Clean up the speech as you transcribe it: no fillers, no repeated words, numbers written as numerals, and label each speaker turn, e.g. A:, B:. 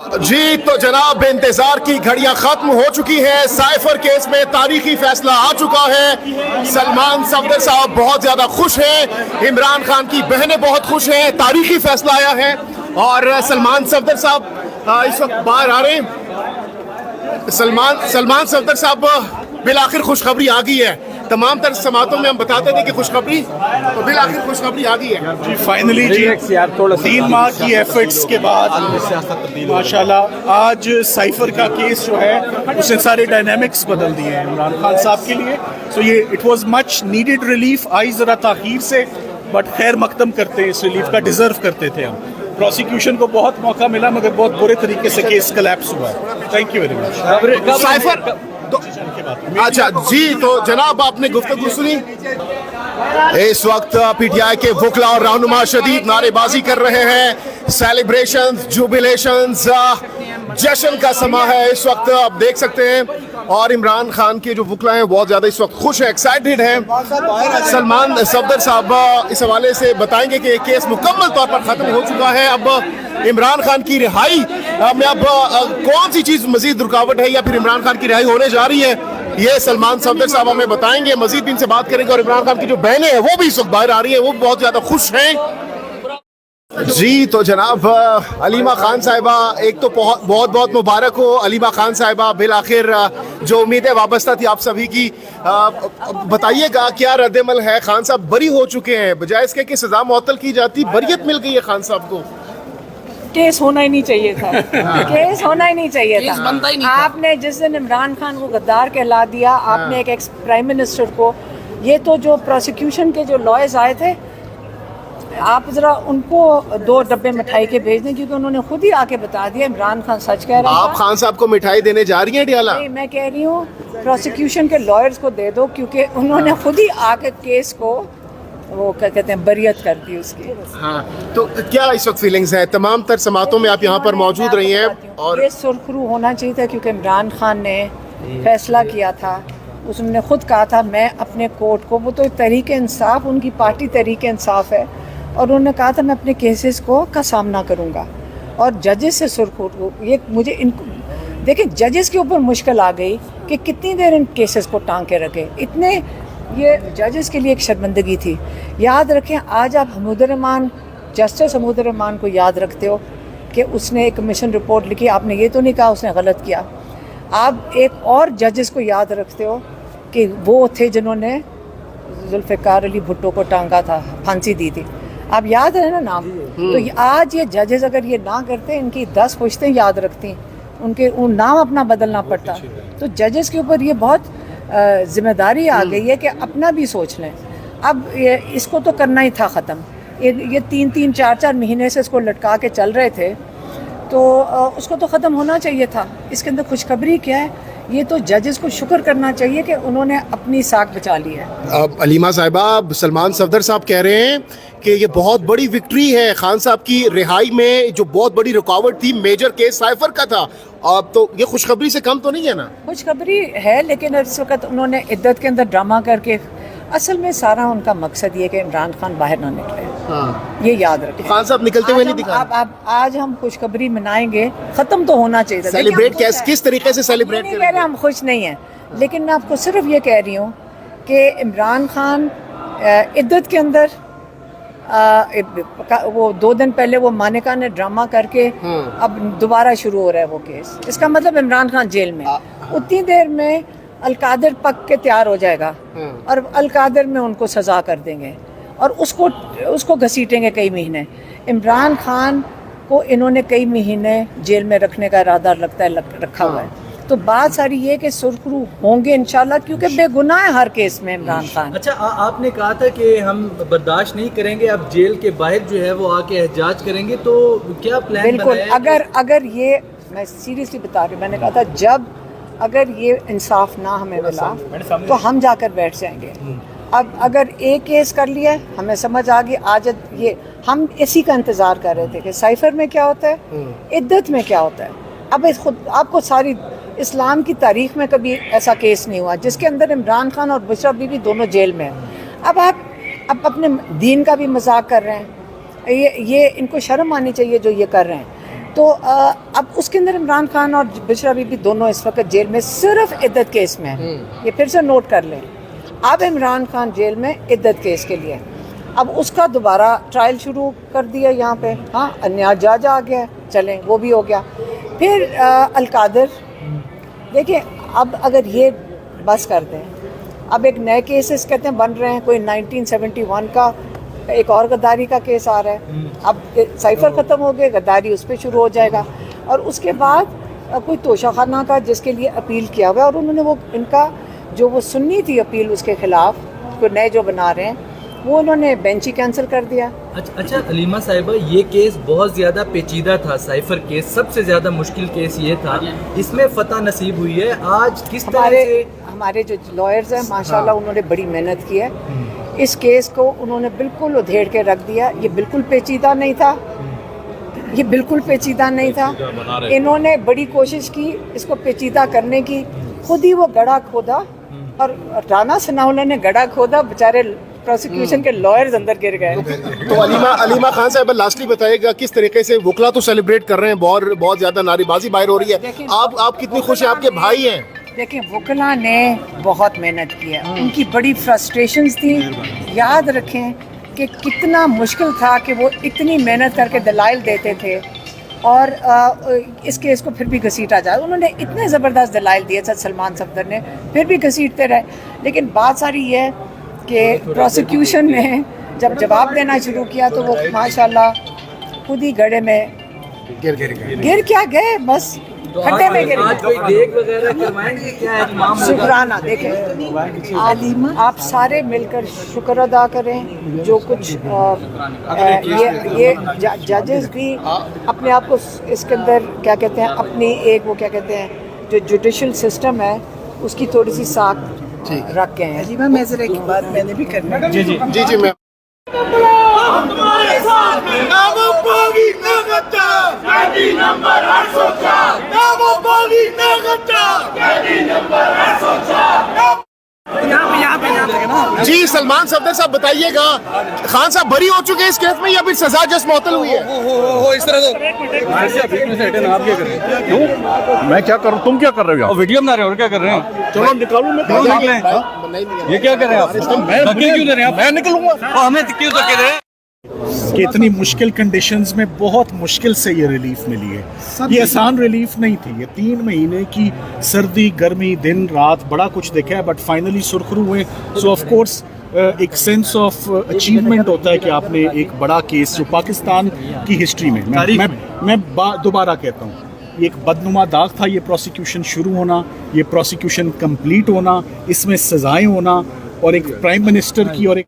A: जी तो जनाब, इंतजार की घड़ियां खत्म हो चुकी है। साइफर केस में तारीखी फैसला आ चुका है। सलमान सफदर साहब बहुत ज्यादा खुश हैं, इमरान खान की बहनें बहुत खुश हैं। तारीखी फैसला आया है और सलमान सफदर साहब इस वक्त बाहर आ रहे हैं। सलमान सफदर साहब बिलाखिर खुशखबरी आ गई है। तमाम तर समातों में हम बताते थे कि खुशखबरी, तो बिलाखिर खुशखबरी आ गई है
B: जी। फाइनली जी 3 माह की एफर्ट्स के बाद माशाल्लाह आज साइफर का केस जो है उसने सारे डायनामिक्स बदल दिए हैं इमरान खान साहब के लिए। सो ये it was much needed relief. I ज़रा ताख़ीर से, बट खैर मकदम करते इस रिलीफ का डिज़र्व करते थे हम। प्रोसिक्यूशन को बहुत मौका मिला मगर बहुत बुरे तरीके से केस कोलैप्स हुआ है। Thank you very much.
A: Cipher अच्छा जी, तो जनाब आपने गुफ्तगू सुनी। इस वक्त पीटीआई के वकला और रहनुमा शदीद नारेबाजी कर रहे हैं। सेलिब्रेशंस, जुबिलेशंस, जश्न का समा है इस वक्त, आप देख सकते हैं। और इमरान खान के जो वकला हैं बहुत ज़्यादा इस वक्त खुश हैं, एक्साइटेड हैं। सलमान सफदर साहब इस हवाले से बताएंगे कि केस मुकम्मल तौर पर ख़त्म हो चुका है। अब इमरान खान की रिहाई में अब कौन सी चीज़ मजीद रुकावट है या फिर इमरान खान की रिहाई होने जा रही है, ये सलमान सफदर साहब हमें बताएंगे। मजीद भी इनसे बात करेंगे। और इमरान खान की जो बहनें हैं वो भी इस वक्त बाहर आ रही हैं, वो भी बहुत ज़्यादा खुश हैं। जी तो जनाब अलीमा खान साहिबा, एक तो बहुत बहुत मुबारक हो अलीमा खान साहिबा। बिल आखिर जो उम्मीदें वाबस्ता थी आप सभी की, बताइएगा क्या रद्दमल है। खान साहब बरी हो चुके हैं, बजाय इसके कि सजा मुअत्तल की जाती, बरियत मिल गई है खान साहब को।
C: केस होना ही नहीं चाहिए था। केस होना ही नहीं चाहिए था।
D: बनता ही नहीं था।
C: आपने जिस दिन इमरान खान को गद्दार कहला दिया, आपने एक एक्स प्राइम मिनिस्टर को, ये तो जो प्रोसिक्यूशन के जो लॉयर्स आए थे, आप जरा उनको 2 डब्बे मिठाई के भेज दें, क्योंकि उन्होंने खुद ही आके बता दिया इमरान खान सच कह रहा है।
A: आप खान साहब को मिठाई देने जा रही हैं डियाला?
C: नहीं, मैं कह रही हूँ प्रोसिक्यूशन के लॉयर्स को दे दो, क्योंकि उन्होंने खुद ही आके केस को वो क्या कहते हैं बरियत कर दी उसकी।
A: हाँ, तो क्या इस वक्त फीलिंग्स है? तमाम तर समातों में आप यहाँ पर मौजूद रही हैं और
C: ये सुरखरू होना चाहिए था, क्योंकि इमरान खान ने फैसला किया था। उसने खुद कहा था मैं अपने कोर्ट को, वो तो तहरीक इंसाफ, उनकी पार्टी तहरीक इंसाफ है, और उन्होंने कहा था मैं अपने केसेस का सामना करूँगा। और जजेस से सुरखरू, ये मुझे इनको देखिए, जजेस के ऊपर मुश्किल आ गई कि कितनी देर इन केसेस को टांग के रखे। इतने ये जजेस के लिए एक शर्मिंदगी थी। याद रखें, आज आप हमीदुर्रहमान, जस्टिस हमीदुर्रहमान को याद रखते हो कि उसने एक कमीशन रिपोर्ट लिखी। आपने ये तो नहीं कहा उसने गलत किया। आप एक और जजेस को याद रखते हो कि वो थे जिन्होंने जुल्फ़िकार अली भुट्टो को टांगा था, फांसी दी थी। आप याद है ना नाम? तो आज ये जजेस अगर ये ना करते, इनकी 10 पुश्तें याद रखती, उनके उन नाम अपना बदलना पड़ता। तो जजेस के ऊपर ये बहुत जिम्मेदारी आ गई है कि अपना भी सोच लें। अब इसको तो करना ही था ख़त्म। ये 3-3, 4-4 महीने से इसको लटका के चल रहे थे, तो उसको तो ख़त्म होना चाहिए था। इसके अंदर खुशखबरी क्या है? ये तो जजेस को शुक्र करना चाहिए कि उन्होंने अपनी साख बचा ली है।
A: अब अलीमा साहिबा, सलमान सफदर साहब कह रहे हैं कि ये बहुत बड़ी विक्ट्री है खान साहब की रिहाई में। जो बहुत बड़ी रुकावट थी, मेजर केस साइफर का था, अब तो ये खुशखबरी से कम तो नहीं है ना?
C: खुशखबरी है, लेकिन इस वक्त उन्होंने इद्दत के अंदर ड्रामा करके, असल में सारा उनका मकसद ये कि इमरान खान बाहर ना निकले।
A: हाँ।
C: ये याद रखें।
A: खान साहब निकलते हुए नहीं दिखा।
C: अब आज हम खुशखबरी मनाएंगे, ख़त्म तो होना चाहिए था।
A: सेलिब्रेट किस तरीके से सेलिब्रेट
C: नहीं कह रहे हम खुश नहीं हैं, लेकिन मैं आपको सिर्फ ये कह रही हूँ कि इमरान खान इद्दत के अंदर वो 2 दिन पहले वो मानिका ने ड्रामा करके अब दोबारा शुरू हो रहा है वो केस। इसका मतलब इमरान खान जेल में, उतनी देर में अलकादर पक के तैयार हो जाएगा और अलकादर में उनको सज़ा कर देंगे और उसको घसीटेंगे कई महीने। इमरान खान को इन्होंने कई महीने जेल में रखने का इरादा लगता है रखा हुआ है। तो बात सारी ये कि सुरखरू होंगे इंशाल्लाह, क्योंकि बेगुनाह है हर केस में इमरान खान।
D: अच्छा, आपने कहा था कि हम बर्दाश्त नहीं करेंगे, अब जेल के बाहर जो है वो आके एहतजाज करेंगे, तो क्या प्लान
C: बिल्कुल,
D: बनाया?
C: अगर ये, मैं सीरियसली बता रही हूँ, मैंने कहा था जब अगर ये इंसाफ ना हमें मिला तो हम जाकर बैठ जाएंगे। अब अगर एक केस कर लिया, हमें समझ आ गई आज ये, हम इसी का इंतज़ार कर रहे थे कि साइफर में क्या होता है, इद्दत में क्या होता है। अब खुद आपको सारी इस्लाम की तारीख में कभी ऐसा केस नहीं हुआ जिसके अंदर इमरान खान और बुशरा बीबी दोनों जेल में हैं। अब आप अपने दीन का भी मजाक कर रहे हैं। ये इनको शर्म आनी चाहिए जो ये कर रहे हैं। तो अब उसके अंदर इमरान खान और बिशरा बीबी दोनों इस वक्त जेल में सिर्फ इद्दत केस में हैं। ये फिर से नोट कर लें, अब इमरान खान जेल में इद्दत केस के लिए। अब उसका दोबारा ट्रायल शुरू कर दिया यहाँ पे। हाँ, अन्य जज आ गया, चलें वो भी हो गया। फिर अलकादर, देखिए अब अगर ये बस कर दें, अब एक नए केसेस कहते हैं बन रहे हैं, कोई 1971 का एक और गद्दारी का केस आ रहा है। अब साइफर ख़त्म हो गए, गद्दारी उस पर शुरू हो जाएगा। और उसके बाद कोई तोशाखाना का जिसके लिए अपील किया हुआ है, और उन्होंने वो इनका जो वो सुननी थी अपील उसके ख़िलाफ़, को नए जो बना रहे हैं, वो उन्होंने बेंच ही कैंसिल कर दिया।
D: अच्छा हलीमा साहिबा, ये केस बहुत ज़्यादा पेचीदा था। साइफर केस सबसे ज़्यादा मुश्किल केस ये था, इसमें फतह नसीब हुई है। आज किस तरह से
C: हमारे जो लॉयर्स हैं माशाल्लाह, उन्होंने बड़ी मेहनत की है। इस केस को उन्होंने बिल्कुल उधेड़ के रख दिया। ये बिल्कुल पेचीदा नहीं था, ये बिल्कुल पेचीदा नहीं था। इन्होंने बड़ी कोशिश की इसको पेचीदा करने की, खुद ही वो गड्ढा खोदा, और राना सनाउल्लाह ने गड्ढा खोदा, बेचारे प्रोसिक्यूशन के लॉयर्स अंदर गिर गए।
A: तो अलीमा खान साहब लास्टली बताइएगा, किस तरीके से वकला तो सेलिब्रेट कर रहे हैं, बहुत ज्यादा नारेबाजी बाहर हो रही है, आप कितनी खुश हैं? आपके भाई हैं।
C: देखिए, वकला ने बहुत मेहनत की है, उनकी बड़ी फ्रस्ट्रेशंस थी। याद रखें कि कितना मुश्किल था कि वो इतनी मेहनत करके दलाइल देते थे, और इस केस को फिर भी घसीटा जाए। उन्होंने इतने ज़बरदस्त दलाइल दिए थे सलमान सफदर ने, फिर भी घसीटते रहे। लेकिन बात सारी ये है कि प्रोसिक्यूशन ने जब जवाब देना शुरू किया तो वो माशाल्लाह खुद ही गड्ढे में गिर क्या गए, बस खड्डे में गिर
D: आज कोई देख वगैरह करवाएंगे क्या है मामला?
C: शुक्राना। देखें आलिमा, आप सारे मिलकर शुक्र अदा करें जो कुछ ये जजेस भी अपने आप को इसके अंदर क्या कहते हैं, अपनी एक वो क्या कहते हैं जो जुडिशल सिस्टम है उसकी थोड़ी सी साख रख गए हैं।
E: अलीमा, मैं जरा एक बात मैंने भी करना है।
A: जी मैं जी सलमान सफदर साहब बताइएगा, खान साहब बरी हो चुके हैं इस केस में या फिर सजा जस्ट मुअत्तल हुई है?
F: इस तरह से आप क्या कर रहे हैं? क्यों? मैं क्या कर रहा हूँ, तुम क्या कर रहे हो? वीडियो बना रहे हो और क्या कर रहे हैं?
A: चलो निकालू
F: ये क्या कर रहे हैं आप? धक्के क्यों दे रहे हैं? मैं निकलूंगा, हमें क्यों धक्के दे रहे हैं?
B: कि इतनी मुश्किल कंडीशंस में बहुत मुश्किल से ये रिलीफ मिली है। ये आसान रिलीफ नहीं थी। ये 3 महीने की सर्दी गर्मी दिन रात बड़ा कुछ देखा है, बट फाइनली सुरखरू हुए। सो ऑफ कोर्स एक सेंस ऑफ अचीवमेंट होता है कि आपने एक बड़ा केस जो पाकिस्तान की हिस्ट्री में, मैं दोबारा कहता हूँ, ये एक बदनुमा दाग था। ये प्रोसिक्यूशन शुरू होना, ये प्रोसिक्यूशन कंप्लीट होना, इसमें सजाएं होना, और एक प्राइम मिनिस्टर की और एक